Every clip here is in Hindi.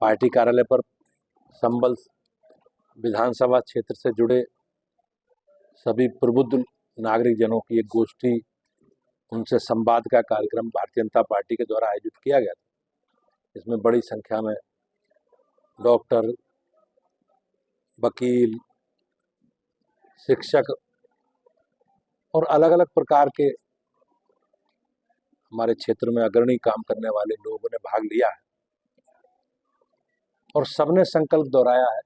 पार्टी कार्यालय पर संबल विधानसभा क्षेत्र से जुड़े सभी प्रबुद्ध नागरिक जनों की एक गोष्ठी, उनसे संवाद का कार्यक्रम भारतीय जनता पार्टी के द्वारा आयोजित किया गया था। इसमें बड़ी संख्या में डॉक्टर, वकील, शिक्षक और अलग अलग प्रकार के हमारे क्षेत्र में अग्रणी काम करने वाले लोगों ने भाग लिया है और सबने संकल्प दोहराया है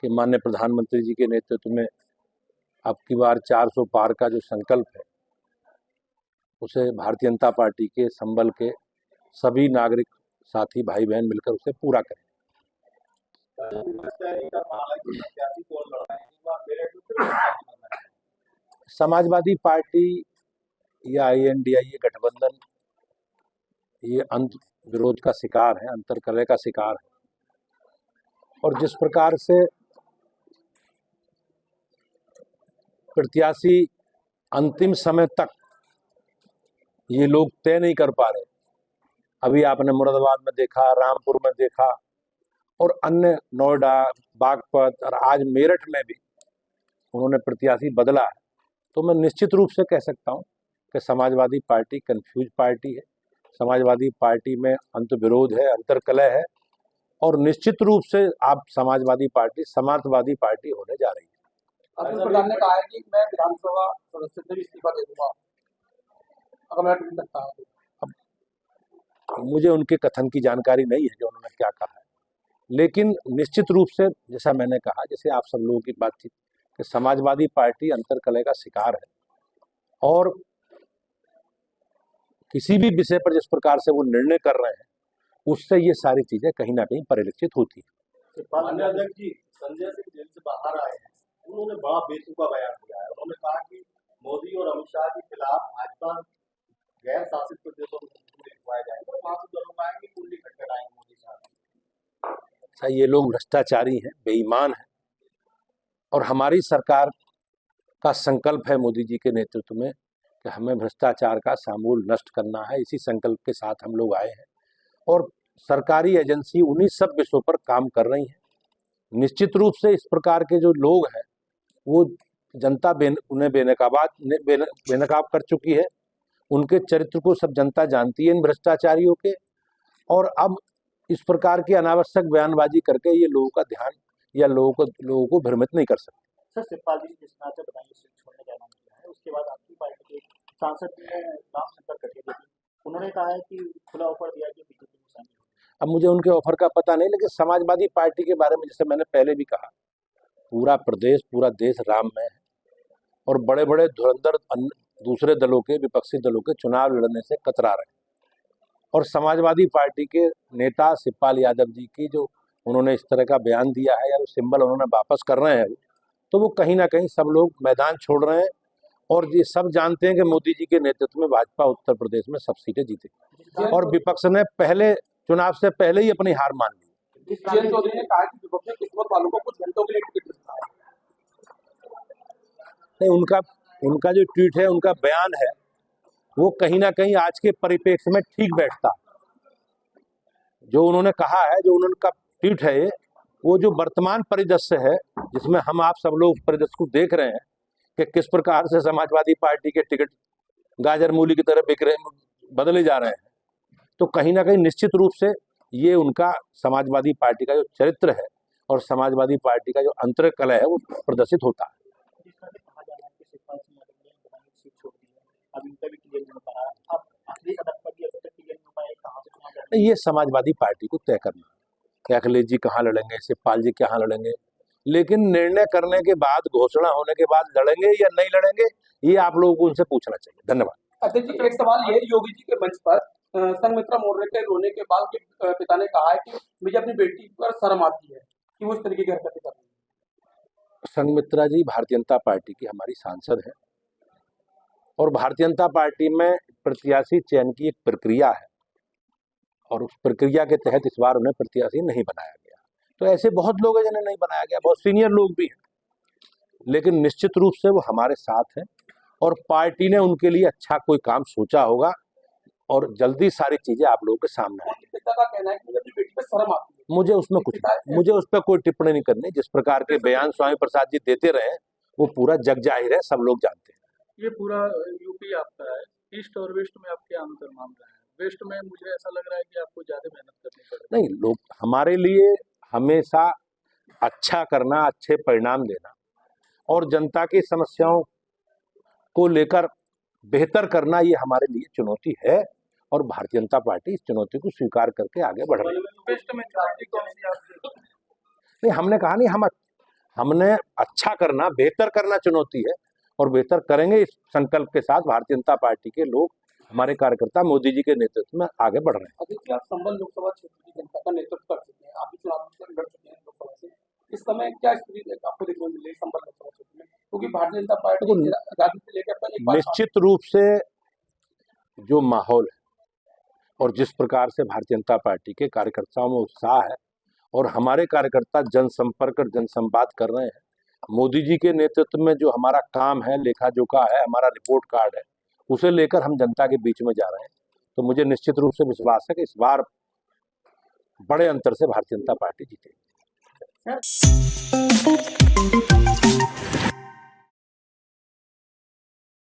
कि माननीय प्रधानमंत्री जी के नेतृत्व में अब की बार 400 पार का जो संकल्प है उसे भारतीय जनता पार्टी के संबल के सभी नागरिक साथी भाई बहन मिलकर उसे पूरा करें। समाजवादी पार्टी या INDIA गठबंधन ये अंत विरोध का शिकार है, अंतर्कलह का शिकार है और जिस प्रकार से प्रत्याशी अंतिम समय तक ये लोग तय नहीं कर पा रहे। अभी आपने मुरादाबाद में देखा, रामपुर में देखा और अन्य नोएडा, बागपत और आज मेरठ में भी उन्होंने प्रत्याशी बदला है। तो मैं निश्चित रूप से कह सकता हूं कि समाजवादी पार्टी कंफ्यूज पार्टी है, समाजवादी पार्टी में अंतर्विरोध है, अंतर्कलह है और निश्चित रूप से आप समाजवादी पार्टी समाजवादी पार्टी होने जा रही है। अर्जुन प्रधान ने कहा है कि मैं विधानसभा सदस्य से इस्तीफा दे दूंगा अगर मैं टिकट लगता है। अब मुझे उनके कथन की जानकारी नहीं है जो उन्होंने क्या कहा है, लेकिन निश्चित रूप से जैसा मैंने कहा, जैसे आप सब लोगों की बातचीत कि समाजवादी पार्टी अंतर्कलह का शिकार है और किसी भी विषय पर जिस प्रकार से वो निर्णय कर रहे हैं उससे ये सारी चीजें कहीं ना कहीं परिलक्षित होती है। माननीय अध्यक्ष जी, संजय सिंह जेल से बाहर आए हैं, उन्होंने बड़ा बेतुका बयान दिया है। उन्होंने कहा कि मोदी और अमित शाह के खिलाफ भाजपा गैर शासित प्रदेशों में लिखवाए जाएंगे और वहां से दोनों आएंगे, कुंडली खटखटाएंगे मोदी साहब। ये लोग भ्रष्टाचारी हैं, बेईमान हैं और हमारी सरकार का संकल्प है मोदी जी के नेतृत्व में कि हमें भ्रष्टाचार का समूल नष्ट करना है। इसी संकल्प के साथ हम लोग आए हैं और सरकारी एजेंसी उन्हीं सब विषयों पर काम कर रही है। निश्चित रूप से इस प्रकार के जो लोग हैं वो जनता उन्हें बेनकाब कर चुकी है, उनके चरित्र को सब जनता जानती है इन भ्रष्टाचारियों के, और अब इस प्रकार की अनावश्यक बयानबाजी करके ये लोगों का ध्यान या लोगों को भ्रमित नहीं कर सकते। सर, शिवपाल जी जिस नाते बताइए छोड़ने का ऐलान किया है, उसके बाद आपकी पार्टी के सांसद ने रामशंकर कटेरिया जी, उन्होंने कहा है कि खुला ऑफर दिया कि बीजेपी में शामिल हो। अब मुझे उनके ऑफर का पता नहीं, लेकिन समाजवादी पार्टी के बारे में जैसे मैंने पहले भी कहा, पूरा प्रदेश, पूरा देश राममय है और बड़े बड़े धुरंधर दूसरे दलों के, विपक्षी दलों के चुनाव लड़ने से कतरा रहे और समाजवादी पार्टी के नेता शिवपाल यादव जी की जो उन्होंने इस तरह का बयान दिया है या सिंबल उन्होंने वापस कर रहे हैं, तो वो कहीं ना कहीं सब लोग मैदान छोड़ रहे हैं और ये सब जानते हैं कि मोदी जी के नेतृत्व में भाजपा उत्तर प्रदेश में सब सीटें जीतेगी और विपक्ष ने पहले चुनाव से पहले ही अपनी हार मान ली। चौधरी ने कहा कि विपक्ष ने किस्मत वालों को कुछ घंटों के लिए टिकट दिया है। नहीं, उनका जो ट्वीट है, उनका बयान है, वो कहीं ना कहीं आज के परिप्रेक्ष्य में ठीक बैठता। जो उन्होंने कहा है, जो उनका ट्वीट है, वो जो वर्तमान परिदृश्य है जिसमें हम आप सब लोग परिदृश्य को देख रहे हैं कि किस प्रकार से समाजवादी पार्टी के टिकट गाजर मूली की तरह बदले जा रहे हैं, तो कहीं ना कहीं निश्चित रूप से ये उनका समाजवादी पार्टी का जो चरित्र है और समाजवादी पार्टी का जो अंतर्कलह है वो प्रदर्शित होता है। ये समाजवादी पार्टी को तय करना कि अखिलेश जी कहाँ लड़ेंगे, शिवपाल जी कहाँ लड़ेंगे, लेकिन निर्णय करने के बाद, घोषणा होने के बाद लड़ेंगे या नहीं लड़ेंगे, ये आप लोगों को उनसे पूछना चाहिए। धन्यवाद। अध्यक्ष जी, एक सवाल ये, योगी जी के मंच पर संघमित्रा मोर्चे के रोने के बाद पिता ने कहा है कि मुझे अपनी बेटी पर शर्म आती है कि वो इस तरीके की हरकतें कर रही है। संघमित्रा जी भारतीय जनता पार्टी की हमारी सांसद है और भारतीय जनता पार्टी में प्रत्याशी चयन की एक प्रक्रिया है और उस प्रक्रिया के तहत इस बार उन्हें प्रत्याशी नहीं बनाया गया। तो ऐसे बहुत लोग हैं जिन्हें नहीं बनाया गया, बहुत सीनियर लोग भी हैं, लेकिन निश्चित रूप से वो हमारे साथ हैं और पार्टी ने उनके लिए अच्छा कोई काम सोचा होगा और जल्दी सारी चीजें आप लोगों के सामने आएंगी। पिता का कहना है कि मुझे अपनी बेटी पे शर्म आती है। मुझे उस पर कोई टिप्पणी नहीं करनी। जिस प्रकार के बयान स्वामी प्रसाद जी देते रहे वो पूरा जग जाहिर है, सब लोग जानते हैं। ये पूरा यूपी आपका है, ईस्ट और वेस्ट में आपके अंतर मान रहे हैं। वेस्ट में मुझे ऐसा लग रहा है कि आपको ज्यादा मेहनत करनी पड़ रही है। नहीं, लोग हमारे लिए हमेशा अच्छा करना, अच्छे परिणाम देना और जनता की समस्याओं को लेकर बेहतर करना, ये हमारे लिए चुनौती है और भारतीय जनता पार्टी इस चुनौती को स्वीकार करके आगे बढ़ रही है। वेस्ट में चुनौती कौन सी आपकी? नहीं, हमने कहा नहीं, हमने अच्छा करना, बेहतर करना चुनौती है और बेहतर करेंगे। इस संकल्प के साथ भारतीय जनता पार्टी के लोग, हमारे कार्यकर्ता मोदी जी के नेतृत्व में आगे बढ़ रहे हैं। देखिए, आप संबल लोकसभा क्षेत्र की जनता का नेतृत्व कर चुके हैं, आप भी चुनाव लड़ चुके हैं लोकसभा से। इस समय क्या स्थिति आपको देखने को मिल रही है संबल लोकसभा क्षेत्र में, क्योंकि भारतीय जनता पार्टी आजादी से लेकर निश्चित रूप से जो माहौल है और जिस प्रकार से भारतीय जनता पार्टी के कार्यकर्ताओं में उत्साह है और हमारे कार्यकर्ता जनसंपर्क और जनसंवाद कर रहे हैं, मोदी जी के नेतृत्व में जो हमारा काम है, लेखा जोखा है, हमारा रिपोर्ट कार्ड है, उसे लेकर हम जनता के बीच में जा रहे हैं। तो मुझे निश्चित रूप से विश्वास है कि इस बार बड़े अंतर से भारतीय जनता पार्टी जीतेगी।